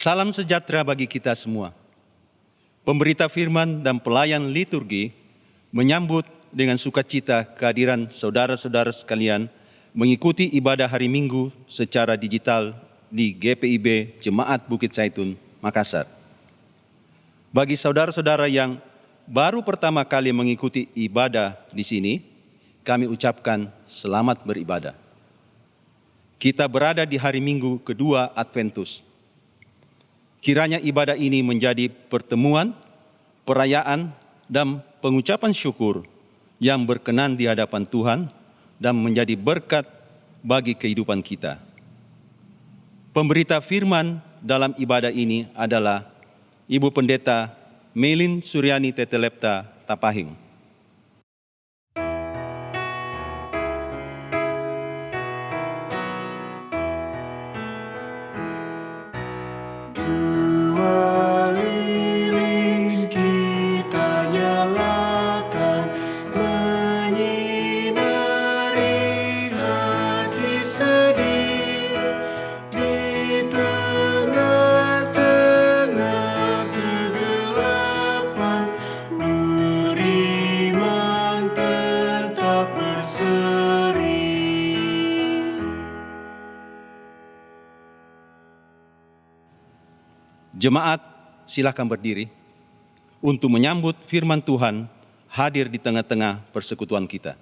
Salam sejahtera bagi kita semua. Pemberita firman dan pelayan liturgi menyambut dengan sukacita kehadiran saudara-saudara sekalian mengikuti ibadah hari Minggu secara digital di GPIB Jemaat Bukit Zaitun, Makassar. Bagi saudara-saudara yang baru pertama kali mengikuti ibadah di sini, kami ucapkan selamat beribadah. Kita berada di hari Minggu kedua Adventus. Kiranya ibadah ini menjadi pertemuan, perayaan, dan pengucapan syukur yang berkenan di hadapan Tuhan dan menjadi berkat bagi kehidupan kita. Pemberita firman dalam ibadah ini adalah Ibu Pendeta Melin Suryani Tetelepta Tapahing. Jemaat, silakan berdiri untuk menyambut firman Tuhan hadir di tengah-tengah persekutuan kita.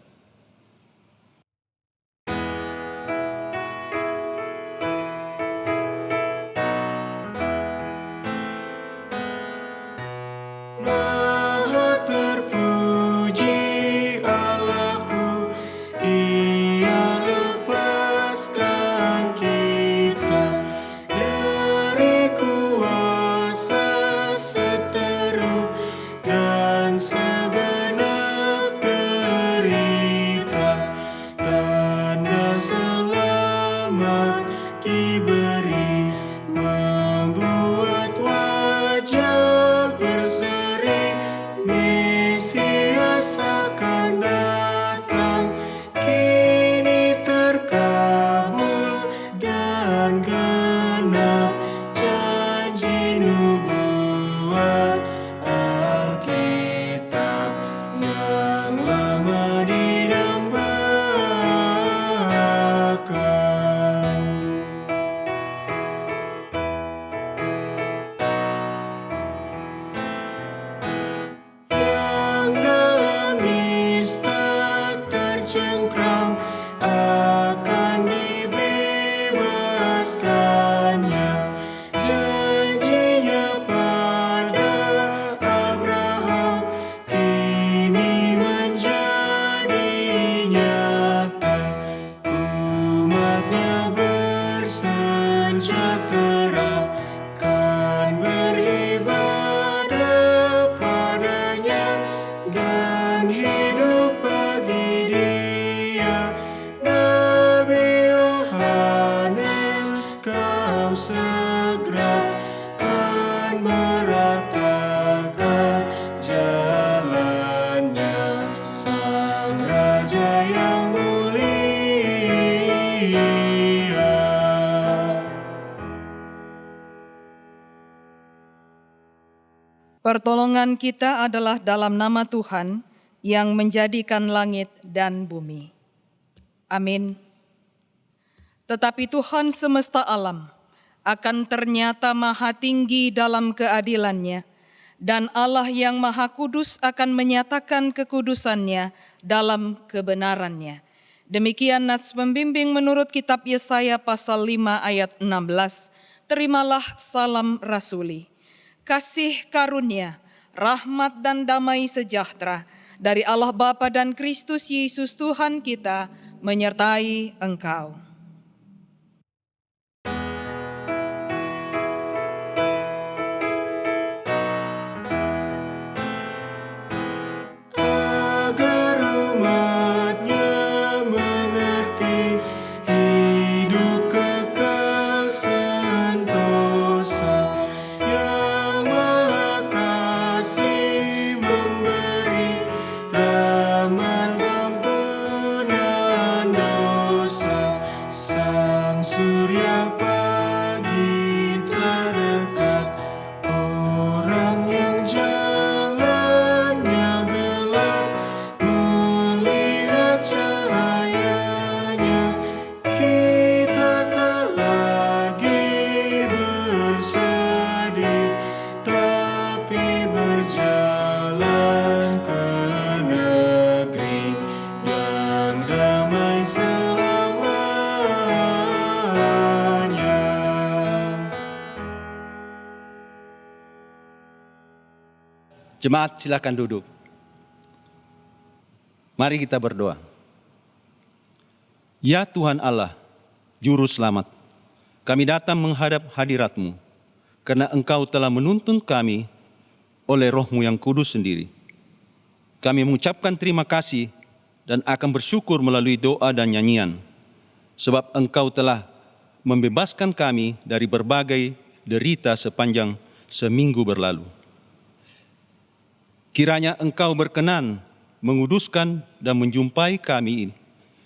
Pertolongan kita adalah dalam nama Tuhan yang menjadikan langit dan bumi. Amin. Tetapi Tuhan semesta alam akan ternyata maha tinggi dalam keadilannya, dan Allah yang maha kudus akan menyatakan kekudusannya dalam kebenarannya. Demikian nats pembimbing menurut kitab Yesaya pasal 5 ayat 16. Terimalah salam rasuli. Kasih karunia, rahmat dan damai sejahtera dari Allah Bapa dan Kristus Yesus Tuhan kita menyertai engkau. Jemaat silakan duduk. Mari kita berdoa. Ya Tuhan Allah, Juru Selamat, kami datang menghadap hadirat-Mu, karena Engkau telah menuntun kami oleh Roh-Mu yang kudus sendiri. Kami mengucapkan terima kasih dan akan bersyukur melalui doa dan nyanyian, sebab Engkau telah membebaskan kami dari berbagai derita sepanjang seminggu berlalu. Kiranya Engkau berkenan menguduskan dan menjumpai kami ini,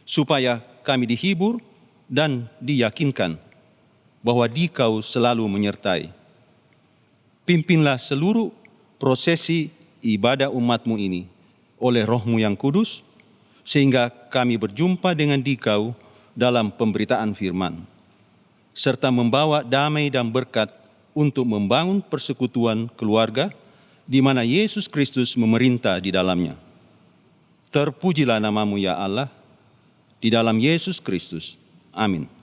supaya kami dihibur dan diyakinkan bahwa Dikau selalu menyertai. Pimpinlah seluruh prosesi ibadah umat-Mu ini oleh Roh-Mu yang kudus, sehingga kami berjumpa dengan Dikau dalam pemberitaan firman, serta membawa damai dan berkat untuk membangun persekutuan keluarga di mana Yesus Kristus memerintah di dalamnya. Terpujilah nama-Mu ya Allah, di dalam Yesus Kristus. Amin.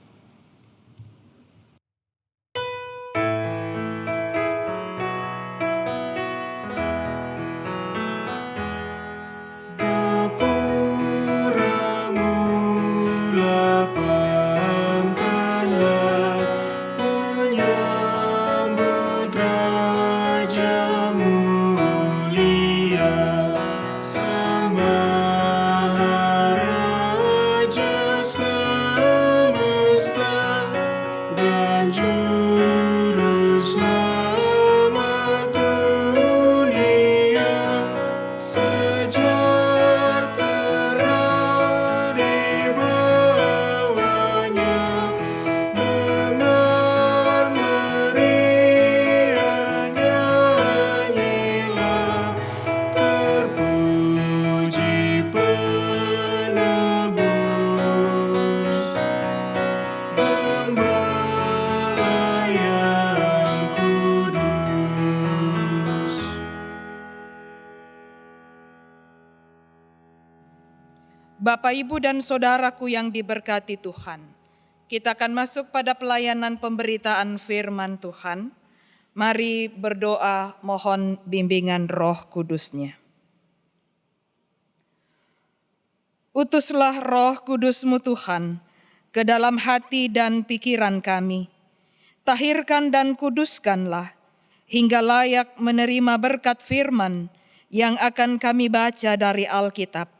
Bapak, Ibu, dan Saudaraku yang diberkati Tuhan, kita akan masuk pada pelayanan pemberitaan firman Tuhan. Mari berdoa mohon bimbingan Roh Kudus-Nya. Utuslah Roh Kudus-Mu Tuhan ke dalam hati dan pikiran kami. Tahirkan dan kuduskanlah hingga layak menerima berkat firman yang akan kami baca dari Alkitab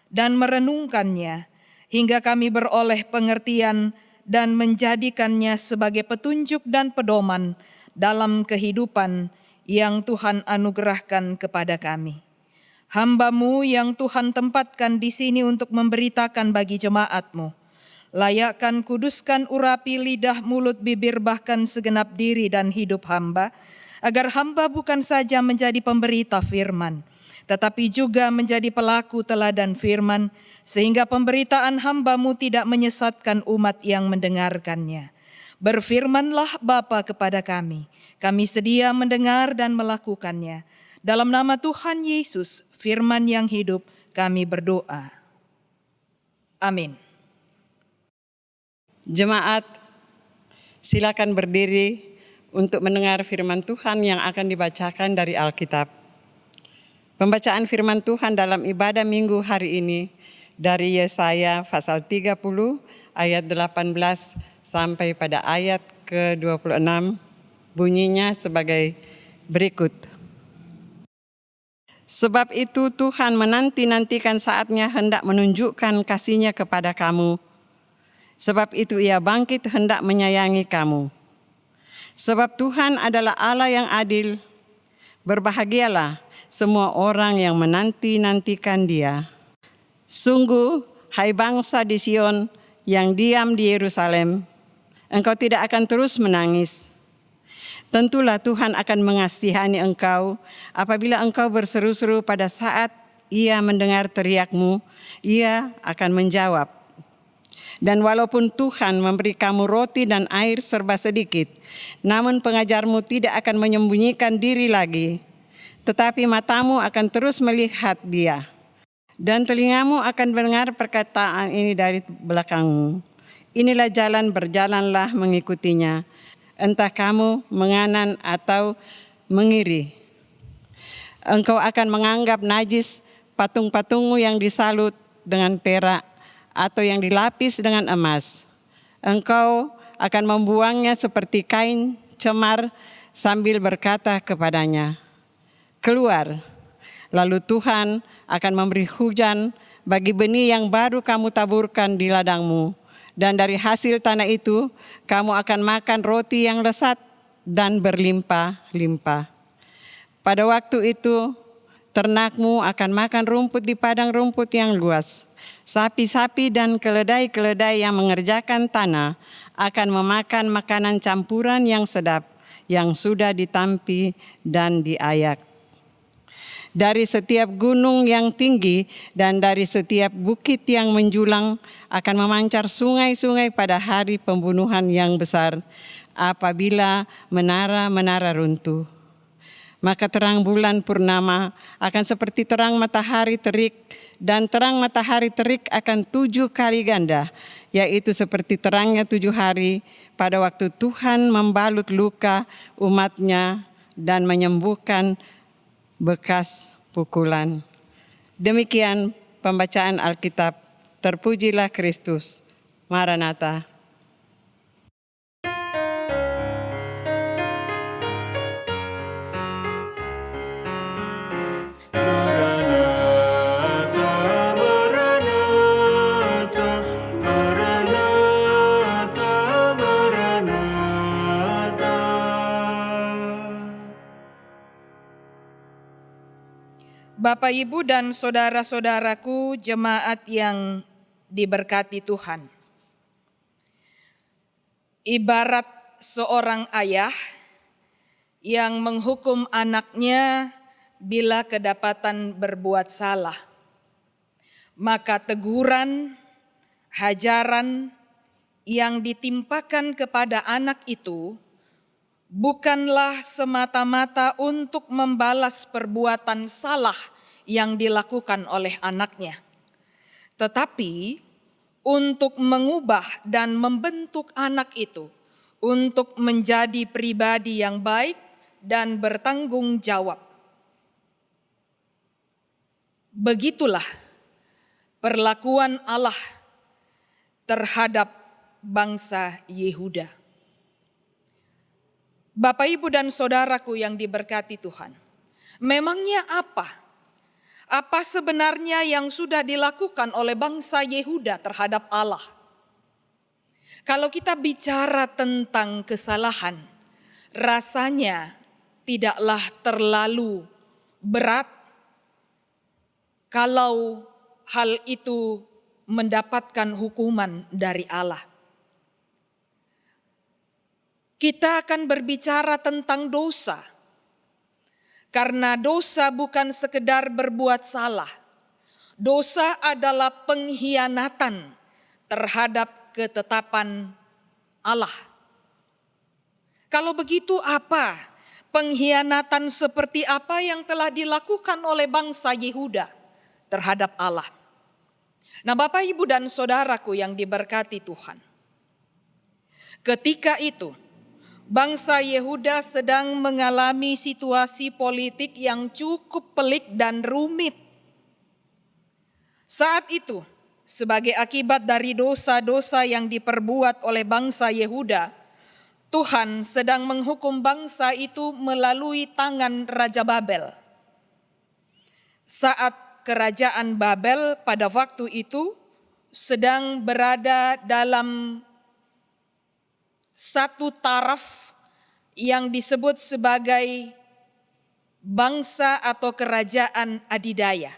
dan merenungkannya hingga kami beroleh pengertian dan menjadikannya sebagai petunjuk dan pedoman dalam kehidupan yang Tuhan anugerahkan kepada kami. Hamba-Mu yang Tuhan tempatkan di sini untuk memberitakan bagi jemaat-Mu, layakkan, kuduskan, urapi lidah, mulut, bibir, bahkan segenap diri dan hidup hamba, agar hamba bukan saja menjadi pemberita firman, tetapi juga menjadi pelaku teladan firman, sehingga pemberitaan hamba-Mu tidak menyesatkan umat yang mendengarkannya. Berfirmanlah Bapa kepada kami sedia mendengar dan melakukannya. Dalam nama Tuhan Yesus, firman yang hidup, kami berdoa. Amin. Jemaat, silakan berdiri untuk mendengar firman Tuhan yang akan dibacakan dari Alkitab. Pembacaan firman Tuhan dalam ibadah minggu hari ini dari Yesaya pasal 30 ayat 18 sampai pada ayat ke-26, bunyinya sebagai berikut. Sebab itu Tuhan menanti-nantikan saatnya hendak menunjukkan kasih-Nya kepada kamu. Sebab itu Ia bangkit hendak menyayangi kamu. Sebab Tuhan adalah Allah yang adil. Berbahagialah semua orang yang menanti-nantikan Dia. Sungguh, hai bangsa di Sion yang diam di Yerusalem, engkau tidak akan terus menangis. Tentulah Tuhan akan mengasihani engkau apabila engkau berseru-seru pada saat Ia mendengar teriakmu, Ia akan menjawab. Dan walaupun Tuhan memberi kamu roti dan air serba sedikit, namun pengajarmu tidak akan menyembunyikan diri lagi, tetapi matamu akan terus melihat Dia, dan telingamu akan mendengar perkataan ini dari belakangmu. Inilah jalan, berjalanlah mengikutinya, entah kamu menganan atau mengiri. Engkau akan menganggap najis patung-patungmu yang disalut dengan perak atau yang dilapis dengan emas. Engkau akan membuangnya seperti kain cemar sambil berkata kepadanya, keluar. Lalu Tuhan akan memberi hujan bagi benih yang baru kamu taburkan di ladangmu. Dan dari hasil tanah itu kamu akan makan roti yang lezat dan berlimpah-limpah. Pada waktu itu ternakmu akan makan rumput di padang rumput yang luas. Sapi-sapi dan keledai-keledai yang mengerjakan tanah akan memakan makanan campuran yang sedap, yang sudah ditampi dan diayak. Dari setiap gunung yang tinggi dan dari setiap bukit yang menjulang akan memancar sungai-sungai pada hari pembunuhan yang besar, apabila menara-menara runtuh. Maka terang bulan purnama akan seperti terang matahari terik, dan terang matahari terik akan 7 kali ganda, yaitu seperti terangnya 7 hari pada waktu Tuhan membalut luka umat-Nya dan menyembuhkan bekas pukulan. Demikian pembacaan Alkitab. Terpujilah Kristus. Maranatha. Bapak, Ibu, dan saudara-saudaraku jemaat yang diberkati Tuhan. Ibarat seorang ayah yang menghukum anaknya bila kedapatan berbuat salah, maka teguran, hajaran yang ditimpakan kepada anak itu bukanlah semata-mata untuk membalas perbuatan salah yang dilakukan oleh anaknya, tetapi untuk mengubah dan membentuk anak itu untuk menjadi pribadi yang baik dan bertanggung jawab. Begitulah perlakuan Allah terhadap bangsa Yehuda. Bapak, Ibu, dan saudaraku yang diberkati Tuhan, memangnya apa? Apa sebenarnya yang sudah dilakukan oleh bangsa Yehuda terhadap Allah? Kalau kita bicara tentang kesalahan, rasanya tidaklah terlalu berat kalau hal itu mendapatkan hukuman dari Allah. Kita akan berbicara tentang dosa, karena dosa bukan sekedar berbuat salah. Dosa adalah pengkhianatan terhadap ketetapan Allah. Kalau begitu, apa pengkhianatan seperti apa yang telah dilakukan oleh bangsa Yehuda terhadap Allah? Nah, Bapak, Ibu, dan saudaraku yang diberkati Tuhan, ketika itu bangsa Yehuda sedang mengalami situasi politik yang cukup pelik dan rumit. Saat itu, sebagai akibat dari dosa-dosa yang diperbuat oleh bangsa Yehuda, Tuhan sedang menghukum bangsa itu melalui tangan Raja Babel. Saat kerajaan Babel pada waktu itu sedang berada dalam satu taraf yang disebut sebagai bangsa atau kerajaan adidaya.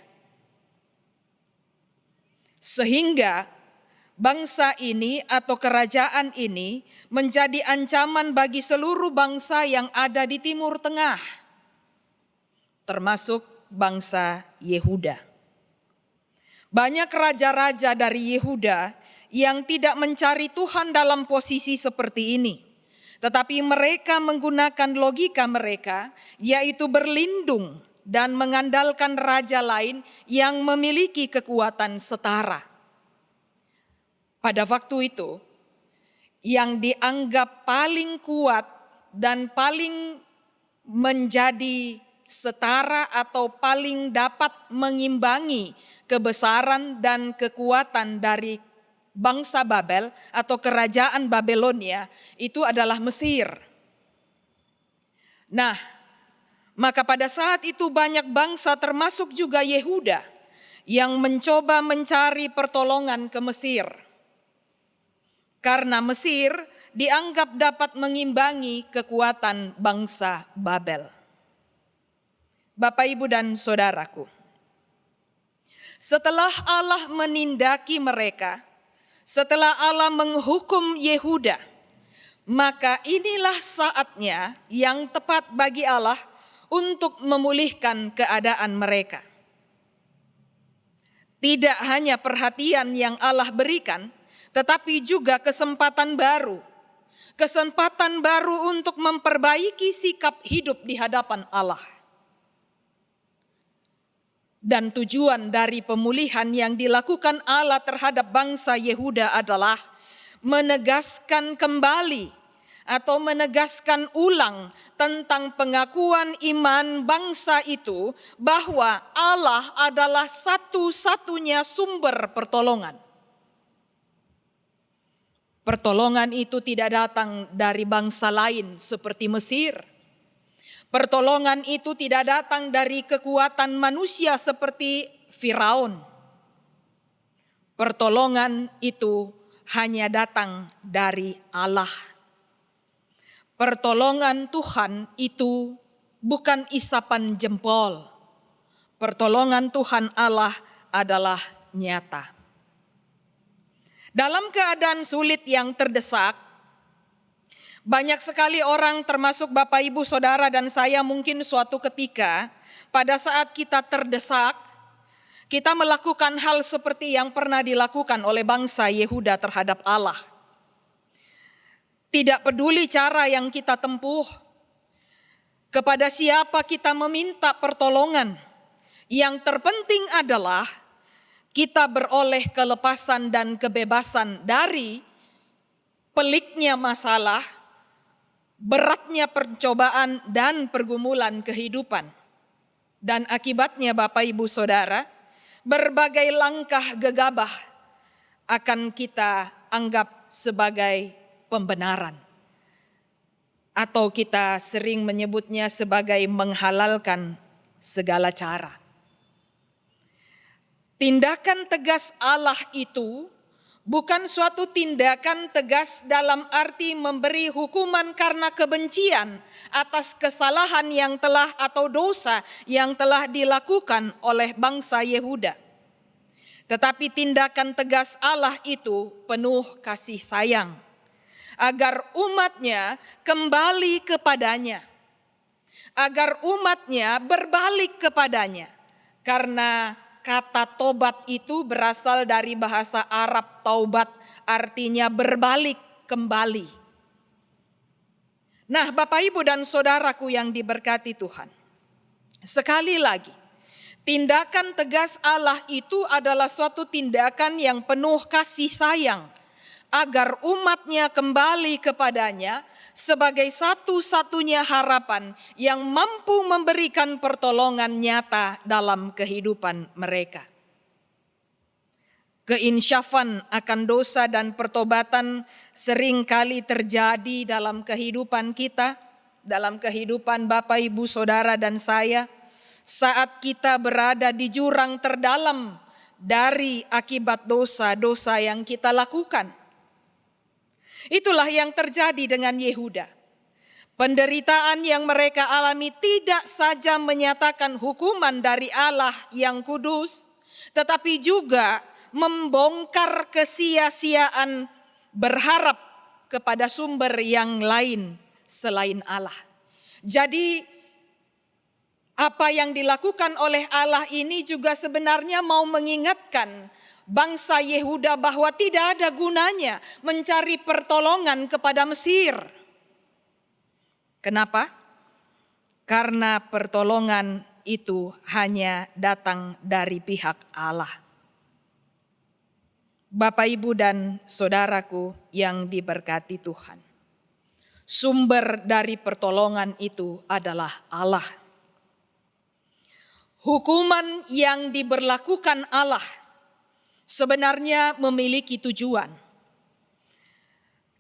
Sehingga bangsa ini atau kerajaan ini menjadi ancaman bagi seluruh bangsa yang ada di Timur Tengah, termasuk bangsa Yehuda. Banyak raja-raja dari Yehuda yang tidak mencari Tuhan dalam posisi seperti ini, tetapi mereka menggunakan logika mereka, yaitu berlindung dan mengandalkan raja lain yang memiliki kekuatan setara. Pada waktu itu, yang dianggap paling kuat dan paling menjadi setara atau paling dapat mengimbangi kebesaran dan kekuatan dari bangsa Babel atau kerajaan Babelonia itu adalah Mesir. Nah, maka pada saat itu banyak bangsa termasuk juga Yehuda yang mencoba mencari pertolongan ke Mesir. Karena Mesir dianggap dapat mengimbangi kekuatan bangsa Babel. Bapak, Ibu, dan Saudaraku, setelah Allah menindaki mereka, setelah Allah menghukum Yehuda, maka inilah saatnya yang tepat bagi Allah untuk memulihkan keadaan mereka. Tidak hanya perhatian yang Allah berikan, tetapi juga kesempatan baru untuk memperbaiki sikap hidup di hadapan Allah. Dan tujuan dari pemulihan yang dilakukan Allah terhadap bangsa Yehuda adalah menegaskan kembali atau menegaskan ulang tentang pengakuan iman bangsa itu bahwa Allah adalah satu-satunya sumber pertolongan. Pertolongan itu tidak datang dari bangsa lain seperti Mesir. Pertolongan itu tidak datang dari kekuatan manusia seperti Firaun. Pertolongan itu hanya datang dari Allah. Pertolongan Tuhan itu bukan isapan jempol. Pertolongan Tuhan Allah adalah nyata. Dalam keadaan sulit yang terdesak, banyak sekali orang termasuk Bapak, Ibu, Saudara, dan saya mungkin suatu ketika pada saat kita terdesak, kita melakukan hal seperti yang pernah dilakukan oleh bangsa Yehuda terhadap Allah. Tidak peduli cara yang kita tempuh, kepada siapa kita meminta pertolongan, yang terpenting adalah kita beroleh kelepasan dan kebebasan dari peliknya masalah, beratnya pencobaan dan pergumulan kehidupan. Dan akibatnya Bapak, Ibu, Saudara, berbagai langkah gegabah akan kita anggap sebagai pembenaran. Atau kita sering menyebutnya sebagai menghalalkan segala cara. Tindakan tegas Allah itu bukan suatu tindakan tegas dalam arti memberi hukuman karena kebencian atas kesalahan yang telah atau dosa yang telah dilakukan oleh bangsa Yehuda. Tetapi tindakan tegas Allah itu penuh kasih sayang agar umatnya kembali kepadanya, agar umatnya berbalik kepadanya. Karena kata tobat itu berasal dari bahasa Arab taubat, artinya berbalik kembali. Nah, Bapak, Ibu, dan Saudaraku yang diberkati Tuhan, sekali lagi, tindakan tegas Allah itu adalah suatu tindakan yang penuh kasih sayang agar umatnya kembali kepadanya sebagai satu-satunya harapan yang mampu memberikan pertolongan nyata dalam kehidupan mereka. Keinsyafan akan dosa dan pertobatan seringkali terjadi dalam kehidupan kita, dalam kehidupan Bapak, Ibu, Saudara, dan saya, saat kita berada di jurang terdalam dari akibat dosa-dosa yang kita lakukan. Itulah yang terjadi dengan Yehuda. Penderitaan yang mereka alami tidak saja menyatakan hukuman dari Allah yang kudus, tetapi juga membongkar kesia-siaan berharap kepada sumber yang lain selain Allah. Jadi apa yang dilakukan oleh Allah ini juga sebenarnya mau mengingatkan bangsa Yehuda bahwa tidak ada gunanya mencari pertolongan kepada Mesir. Kenapa? Karena pertolongan itu hanya datang dari pihak Allah. Bapak, Ibu, dan Saudaraku yang diberkati Tuhan, sumber dari pertolongan itu adalah Allah. Hukuman yang diberlakukan Allah sebenarnya memiliki tujuan.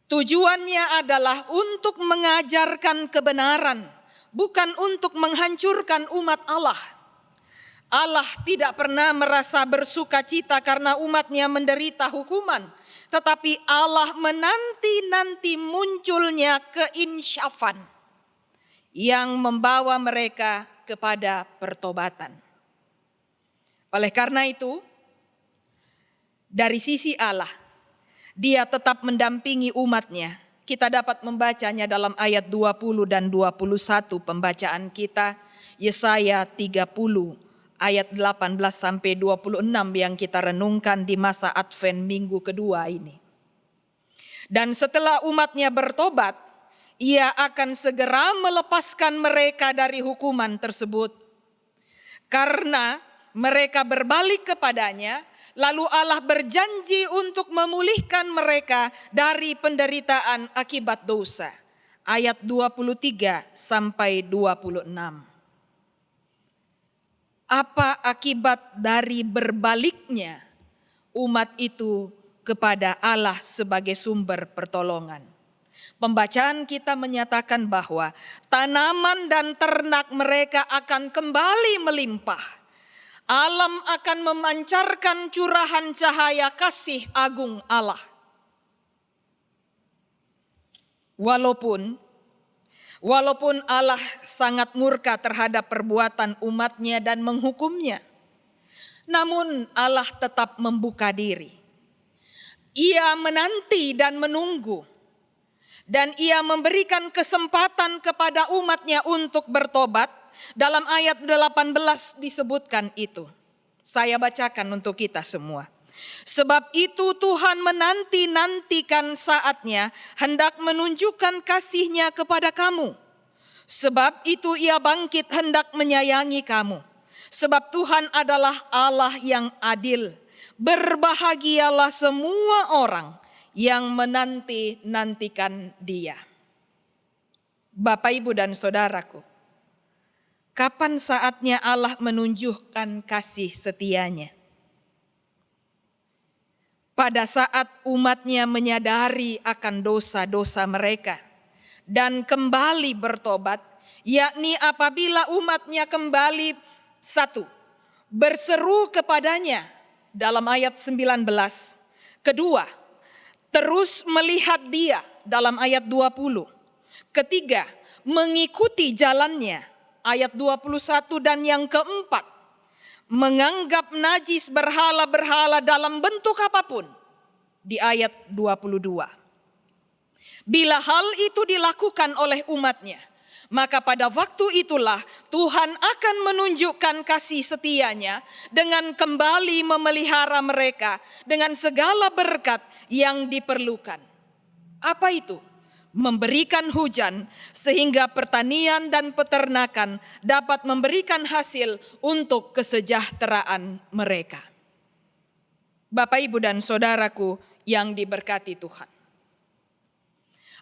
Tujuannya adalah untuk mengajarkan kebenaran, bukan untuk menghancurkan umat Allah. Allah tidak pernah merasa bersuka cita karena umatnya menderita hukuman, tetapi Allah menanti-nanti munculnya keinsyafan yang membawa mereka kepada pertobatan. Oleh karena itu, dari sisi Allah, Dia tetap mendampingi umatnya. Kita dapat membacanya dalam ayat 20 dan 21 pembacaan kita, Yesaya 30 ayat 18 sampai 26 yang kita renungkan di masa Advent minggu kedua ini. Dan setelah umatnya bertobat, Ia akan segera melepaskan mereka dari hukuman tersebut. Karena mereka berbalik kepadanya, lalu Allah berjanji untuk memulihkan mereka dari penderitaan akibat dosa. Ayat 23 sampai 26. Apa akibat dari berbaliknya umat itu kepada Allah sebagai sumber pertolongan? Pembacaan kita menyatakan bahwa tanaman dan ternak mereka akan kembali melimpah. Alam akan memancarkan curahan cahaya kasih agung Allah. Walaupun Allah sangat murka terhadap perbuatan umatnya dan menghukumnya, namun Allah tetap membuka diri. Ia menanti dan menunggu, dan Ia memberikan kesempatan kepada umatnya untuk bertobat. Dalam ayat 18 disebutkan itu. Saya bacakan untuk kita semua. Sebab itu Tuhan menanti-nantikan saatnya hendak menunjukkan kasih-Nya kepada kamu. Sebab itu Ia bangkit hendak menyayangi kamu. Sebab Tuhan adalah Allah yang adil. Berbahagialah semua orang yang menanti-nantikan Dia. Bapak, Ibu, dan saudaraku, kapan saatnya Allah menunjukkan kasih setia-Nya? Pada saat umatnya menyadari akan dosa-dosa mereka dan kembali bertobat, yakni apabila umatnya kembali berseru kepadanya dalam ayat 19. Kedua, terus melihat Dia dalam ayat 20. Ketiga, mengikuti jalannya ayat 21, dan yang keempat, menganggap najis berhala-berhala dalam bentuk apapun di ayat 22. Bila hal itu dilakukan oleh umatnya, maka pada waktu itulah Tuhan akan menunjukkan kasih setia-Nya dengan kembali memelihara mereka dengan segala berkat yang diperlukan. Apa itu? Memberikan hujan sehingga pertanian dan peternakan dapat memberikan hasil untuk kesejahteraan mereka. Bapak, Ibu, dan saudaraku yang diberkati Tuhan.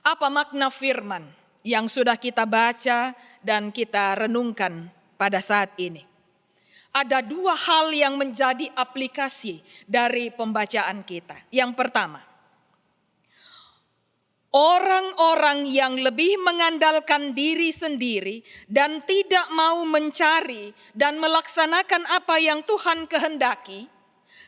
Apa makna firman yang sudah kita baca dan kita renungkan pada saat ini? Ada dua hal yang menjadi aplikasi dari pembacaan kita. Yang pertama, orang-orang yang lebih mengandalkan diri sendiri dan tidak mau mencari dan melaksanakan apa yang Tuhan kehendaki,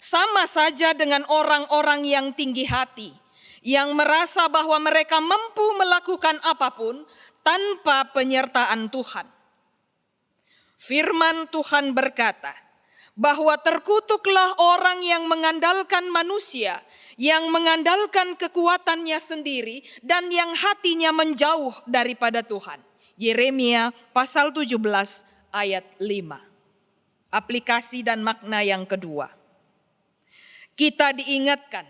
sama saja dengan orang-orang yang tinggi hati, yang merasa bahwa mereka mampu melakukan apapun tanpa penyertaan Tuhan. Firman Tuhan berkata bahwa terkutuklah orang yang mengandalkan manusia, yang mengandalkan kekuatannya sendiri, dan yang hatinya menjauh daripada Tuhan. Yeremia pasal 17 ayat 5. Aplikasi dan makna yang kedua. Kita diingatkan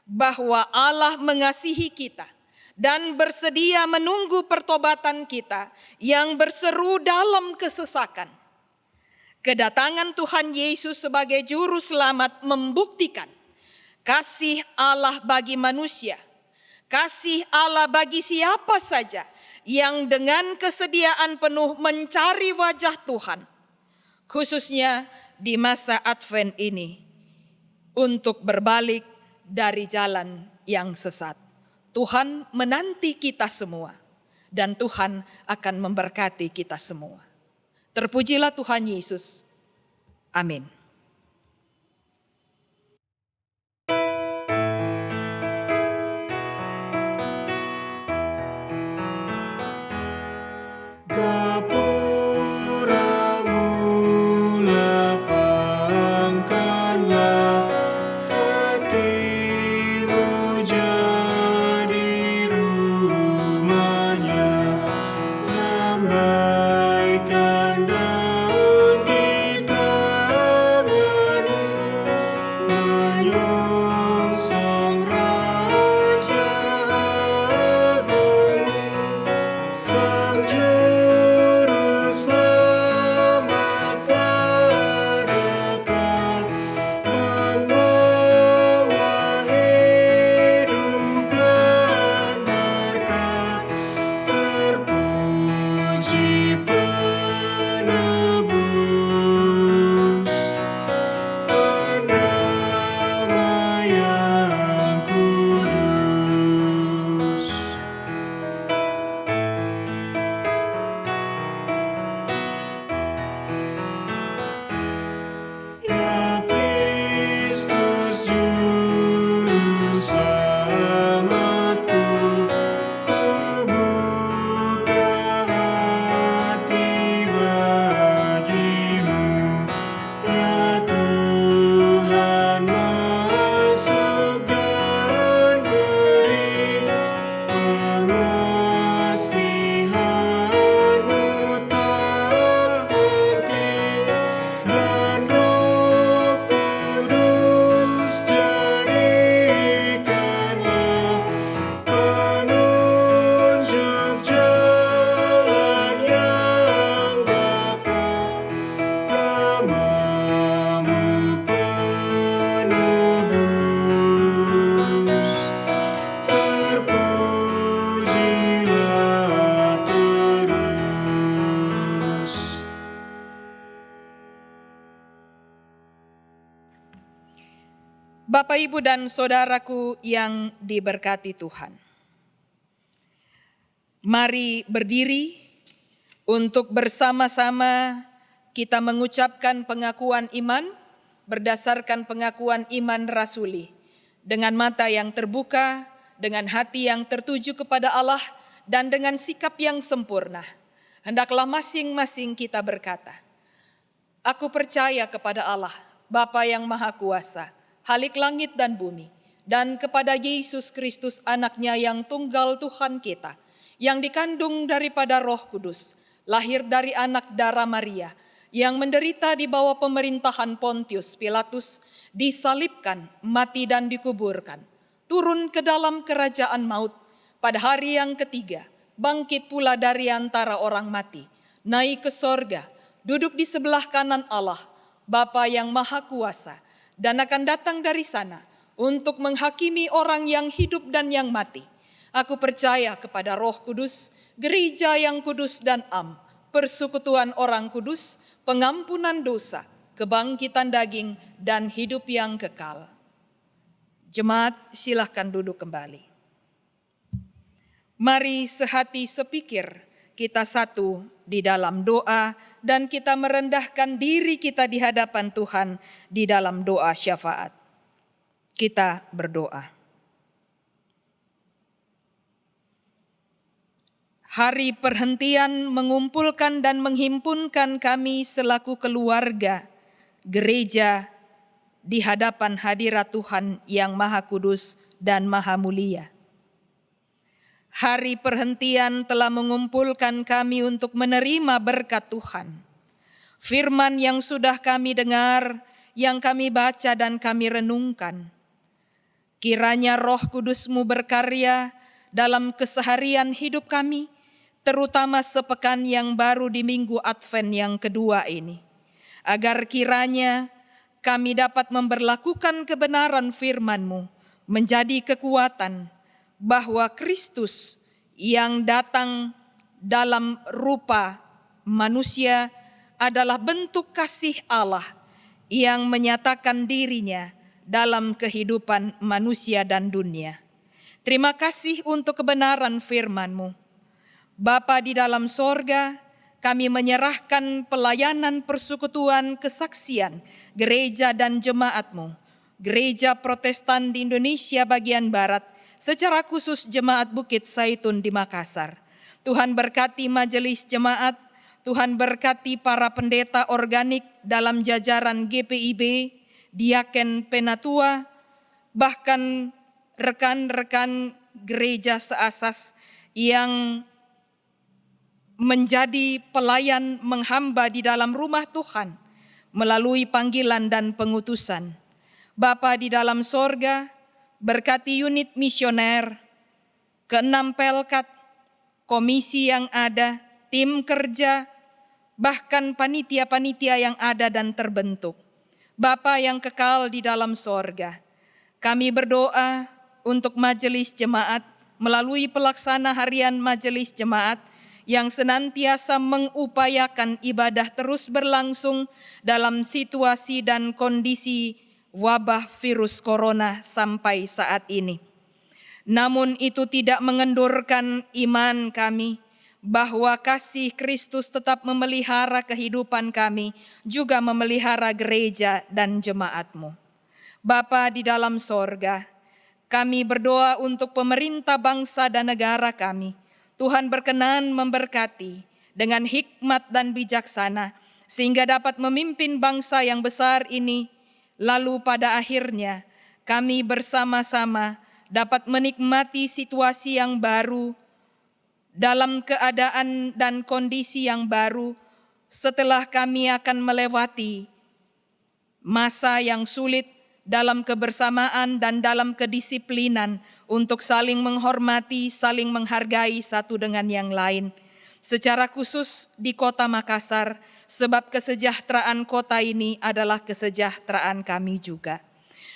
bahwa Allah mengasihi kita dan bersedia menunggu pertobatan kita yang berseru dalam kesesakan. Kedatangan Tuhan Yesus sebagai juru selamat membuktikan kasih Allah bagi manusia, kasih Allah bagi siapa saja yang dengan kesediaan penuh mencari wajah Tuhan. khususnya di masa Advent ini, untuk berbalik dari jalan yang sesat. Tuhan menanti kita semua, dan Tuhan akan memberkati kita semua. Terpujilah Tuhan Yesus. Amin. Bapak, Ibu, dan saudaraku yang diberkati Tuhan. Mari berdiri untuk bersama-sama kita mengucapkan pengakuan iman berdasarkan pengakuan iman rasuli. Dengan mata yang terbuka, dengan hati yang tertuju kepada Allah, dan dengan sikap yang sempurna. Hendaklah masing-masing kita berkata, "Aku percaya kepada Allah, Bapa yang Maha Kuasa, Halik langit dan bumi, dan kepada Yesus Kristus anaknya yang tunggal Tuhan kita, yang dikandung daripada Roh Kudus, lahir dari anak darah Maria, yang menderita di bawah pemerintahan Pontius Pilatus, disalibkan, mati dan dikuburkan, turun ke dalam kerajaan maut, pada hari yang ketiga, bangkit pula dari antara orang mati, naik ke sorga, duduk di sebelah kanan Allah, Bapa yang Maha Kuasa, dan akan datang dari sana untuk menghakimi orang yang hidup dan yang mati. Aku percaya kepada Roh Kudus, gereja yang kudus dan am, persekutuan orang kudus, pengampunan dosa, kebangkitan daging, dan hidup yang kekal." Jemaat, silahkan duduk kembali. Mari sehati sepikir kita satu di dalam doa dan kita merendahkan diri kita di hadapan Tuhan di dalam doa syafaat. Kita berdoa. Hari perhentian mengumpulkan dan menghimpunkan kami selaku keluarga, gereja, di hadapan hadirat Tuhan yang Maha Kudus dan Maha Mulia. Hari perhentian telah mengumpulkan kami untuk menerima berkat Tuhan. Firman yang sudah kami dengar, yang kami baca dan kami renungkan. Kiranya Roh Kudus-Mu berkarya dalam keseharian hidup kami, terutama sepekan yang baru di Minggu Advent yang kedua ini. Agar kiranya kami dapat memberlakukan kebenaran firman-Mu menjadi kekuatan, bahwa Kristus yang datang dalam rupa manusia adalah bentuk kasih Allah yang menyatakan dirinya dalam kehidupan manusia dan dunia. Terima kasih untuk kebenaran firman-Mu. Bapa di dalam sorga, kami menyerahkan pelayanan persekutuan kesaksian gereja dan jemaat-Mu, Gereja Protestan di Indonesia bagian Barat, secara khusus Jemaat Bukit Zaitun di Makassar. Tuhan berkati majelis jemaat, Tuhan berkati para pendeta organik dalam jajaran GPIB, Diaken Penatua, bahkan rekan-rekan gereja seasas yang menjadi pelayan menghamba di dalam rumah Tuhan melalui panggilan dan pengutusan. Bapa di dalam sorga, berkati unit misioner, ke-6 Pelkat, komisi yang ada, tim kerja, bahkan panitia-panitia yang ada dan terbentuk. Bapa yang kekal di dalam sorga, kami berdoa untuk majelis jemaat melalui pelaksana harian majelis jemaat yang senantiasa mengupayakan ibadah terus berlangsung dalam situasi dan kondisi wabah virus corona sampai saat ini. Namun itu tidak mengendurkan iman kami bahwa kasih Kristus tetap memelihara kehidupan kami, juga memelihara gereja dan jemaat-Mu. Bapa di dalam sorga, kami berdoa untuk pemerintah bangsa dan negara kami. Tuhan berkenan memberkati dengan hikmat dan bijaksana, sehingga dapat memimpin bangsa yang besar ini, lalu pada akhirnya kami bersama-sama dapat menikmati situasi yang baru, dalam keadaan dan kondisi yang baru, setelah kami akan melewati masa yang sulit dalam kebersamaan dan dalam kedisiplinan untuk saling menghormati, saling menghargai satu dengan yang lain. Secara khusus di Kota Makassar, sebab kesejahteraan kota ini adalah kesejahteraan kami juga.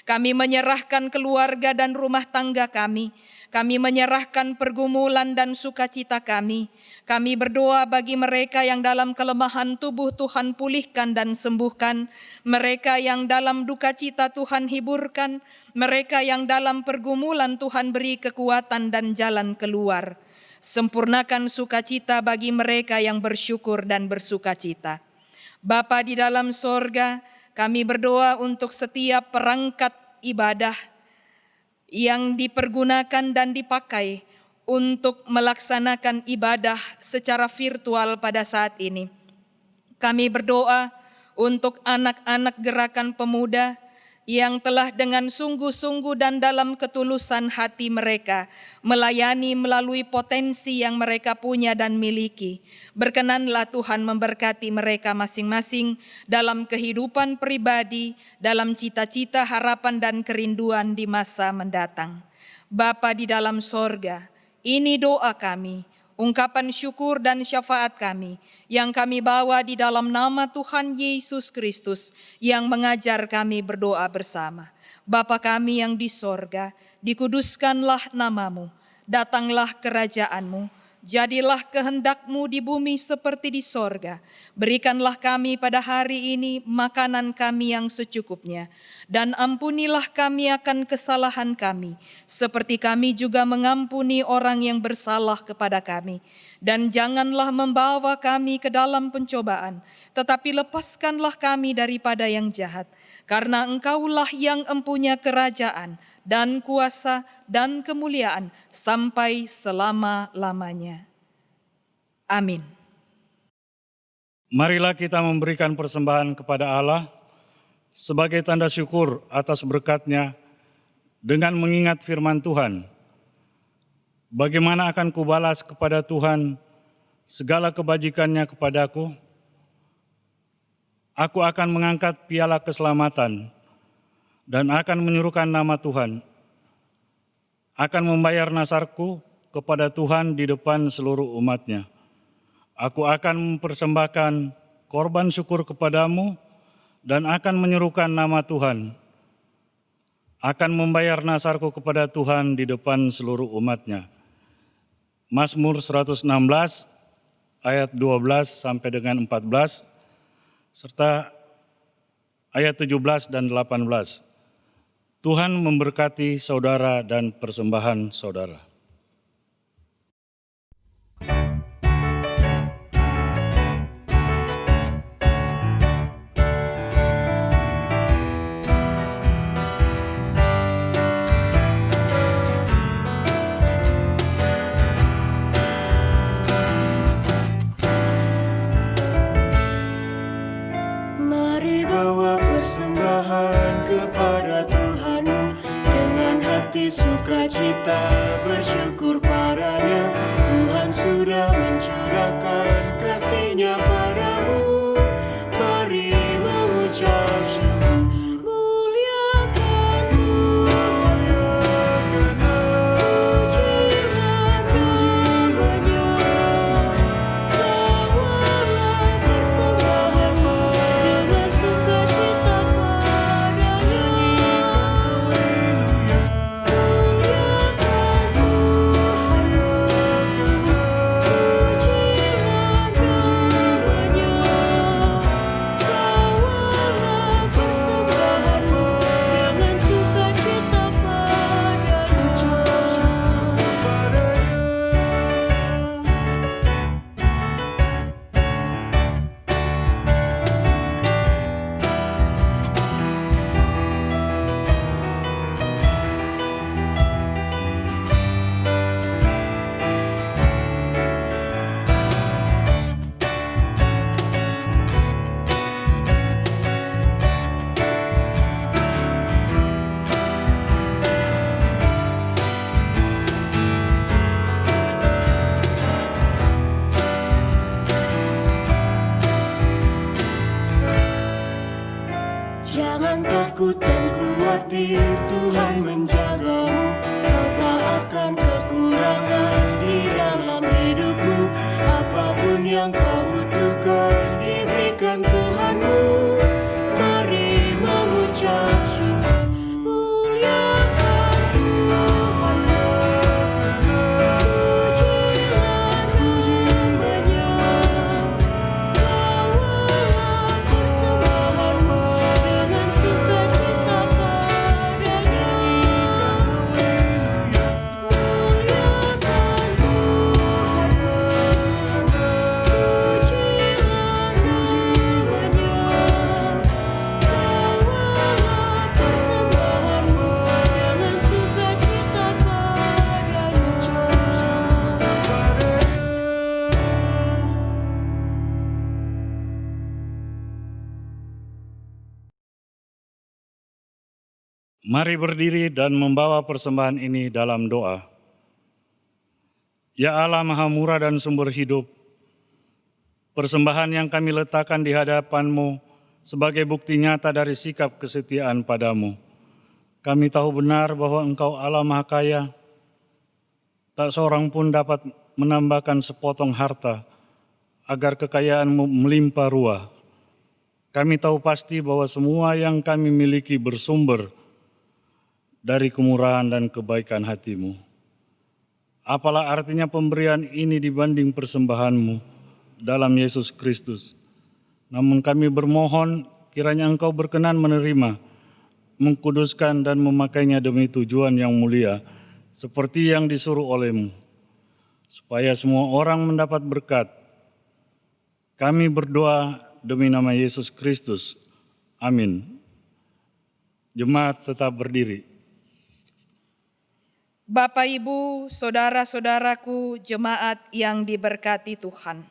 Kami menyerahkan keluarga dan rumah tangga kami. Kami menyerahkan pergumulan dan sukacita kami. Kami berdoa bagi mereka yang dalam kelemahan tubuh Tuhan pulihkan dan sembuhkan. Mereka yang dalam duka cita Tuhan hiburkan. Mereka yang dalam pergumulan Tuhan beri kekuatan dan jalan keluar. Sempurnakan sukacita bagi mereka yang bersyukur dan bersukacita. Bapa di dalam sorga, kami berdoa untuk setiap perangkat ibadah yang dipergunakan dan dipakai untuk melaksanakan ibadah secara virtual pada saat ini. Kami berdoa untuk anak-anak gerakan pemuda yang telah dengan sungguh-sungguh dan dalam ketulusan hati mereka melayani melalui potensi yang mereka punya dan miliki. Berkenanlah Tuhan memberkati mereka masing-masing dalam kehidupan pribadi, dalam cita-cita, harapan dan kerinduan di masa mendatang. Bapa di dalam sorga, ini doa kami, ungkapan syukur dan syafaat kami yang kami bawa di dalam nama Tuhan Yesus Kristus yang mengajar kami berdoa bersama. Bapa kami yang di sorga, dikuduskanlah namamu, datanglah kerajaan-Mu, jadilah kehendak-Mu di bumi seperti di sorga. Berikanlah kami pada hari ini makanan kami yang secukupnya, dan ampunilah kami akan kesalahan kami, seperti kami juga mengampuni orang yang bersalah kepada kami. Dan janganlah membawa kami ke dalam pencobaan, tetapi lepaskanlah kami daripada yang jahat. Karena Engkaulah yang empunya kerajaan dan kuasa dan kemuliaan sampai selama-lamanya. Amin. Marilah kita memberikan persembahan kepada Allah sebagai tanda syukur atas berkat-Nya dengan mengingat firman Tuhan. Bagaimana akan kubalas kepada Tuhan segala kebajikan-Nya kepadaku? Aku akan mengangkat piala keselamatan dan akan menyuruhkan nama Tuhan. Akan membayar nasarku kepada Tuhan di depan seluruh umat-Nya. Aku akan mempersembahkan korban syukur kepadamu dan akan menyerukan nama Tuhan. Akan membayar nasarku kepada Tuhan di depan seluruh umat-Nya. Mazmur 116 ayat 12 sampai dengan 14. serta ayat 17 dan 18. Tuhan memberkati saudara dan persembahan saudara. Mari bawa persembahan kepada Tuhanmu dengan hati sukacita bersyukur padanya. Tuhan sudah mencurahkan kasih-Nya padamu. Mari mengucap syukur. Muliakan Jangan takut dan khawatir, Tuhan menjagamu. Kau tak akan kekurangan di dalam hidupmu. Apapun yang kau butuhkan diberikan Tuhanmu. Mari mengucap syukur. Muliakan Tuhan, puji-Nya. Bawalah persembahanmu dengan sukacita padanya. Muliakan Tuhan, pujilah nama-Nya. Bawalah persembahanmu dengan sukacita padanya. Mari berdiri dan membawa persembahan ini dalam doa. Ya Allah Maha Murah dan Sumber Hidup, persembahan yang kami letakkan di hadapan-Mu sebagai bukti nyata dari sikap kesetiaan padamu. Kami tahu benar bahwa Engkau Allah Maha Kaya, tak seorang pun dapat menambahkan sepotong harta agar kekayaan-Mu melimpah ruah. Kami tahu pasti bahwa semua yang kami miliki bersumber dari kemurahan dan kebaikan hati-Mu. Apalah artinya pemberian ini dibanding persembahan-Mu dalam Yesus Kristus. Namun kami bermohon kiranya Engkau berkenan menerima, mengkuduskan dan memakainya demi tujuan yang mulia, seperti yang disuruh oleh-Mu, supaya semua orang mendapat berkat. Kami berdoa demi nama Yesus Kristus. Amin. Jemaat tetap berdiri. Bapak, Ibu, saudara-saudaraku, jemaat yang diberkati Tuhan.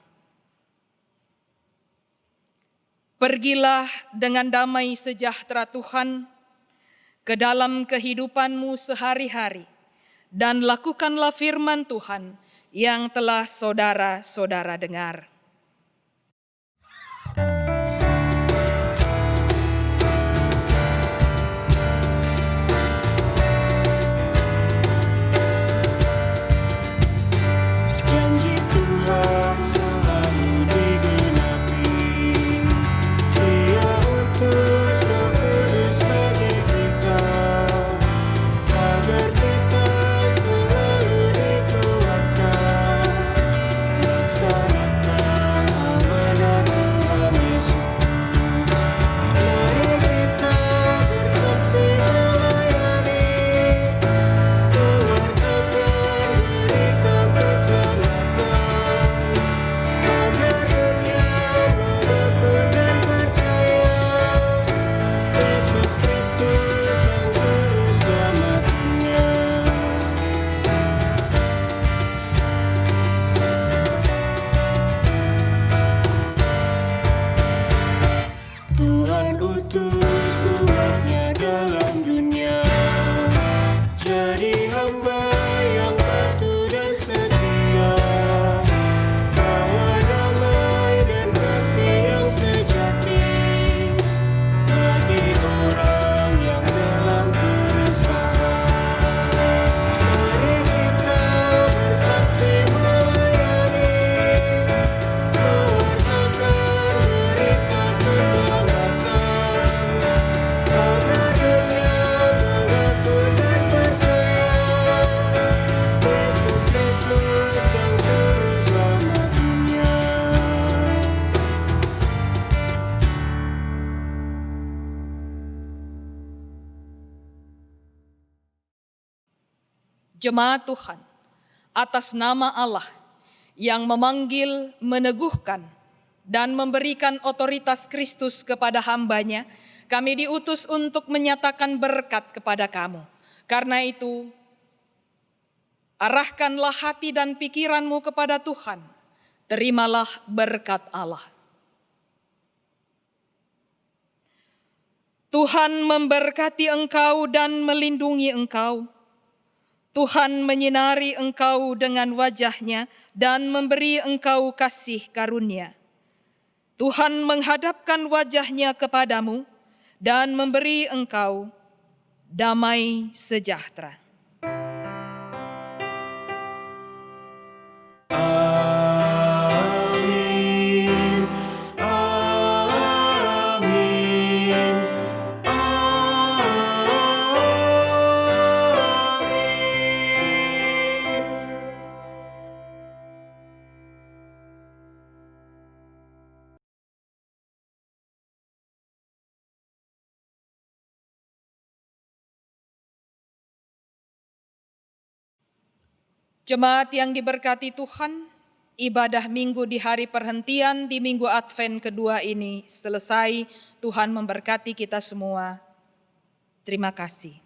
Pergilah dengan damai sejahtera Tuhan ke dalam kehidupanmu sehari-hari dan lakukanlah firman Tuhan yang telah saudara-saudara dengar. Agar kita selalu dikuatkan, melaksanakan Jemaat Tuhan, atas nama Allah yang memanggil, meneguhkan, dan memberikan otoritas Kristus kepada hamba-Nya, kami diutus untuk menyatakan berkat kepada kamu. Karena itu, arahkanlah hati dan pikiranmu kepada Tuhan. Terimalah berkat Allah. Tuhan memberkati engkau dan melindungi engkau. Tuhan menyinari engkau dengan wajah-Nya dan memberi engkau kasih karunia. Tuhan menghadapkan wajah-Nya kepadamu dan memberi engkau damai sejahtera. Amin. Amin. Jemaat yang diberkati Tuhan, ibadah minggu di hari perhentian di minggu Advent kedua ini selesai. Tuhan memberkati kita semua. Terima kasih.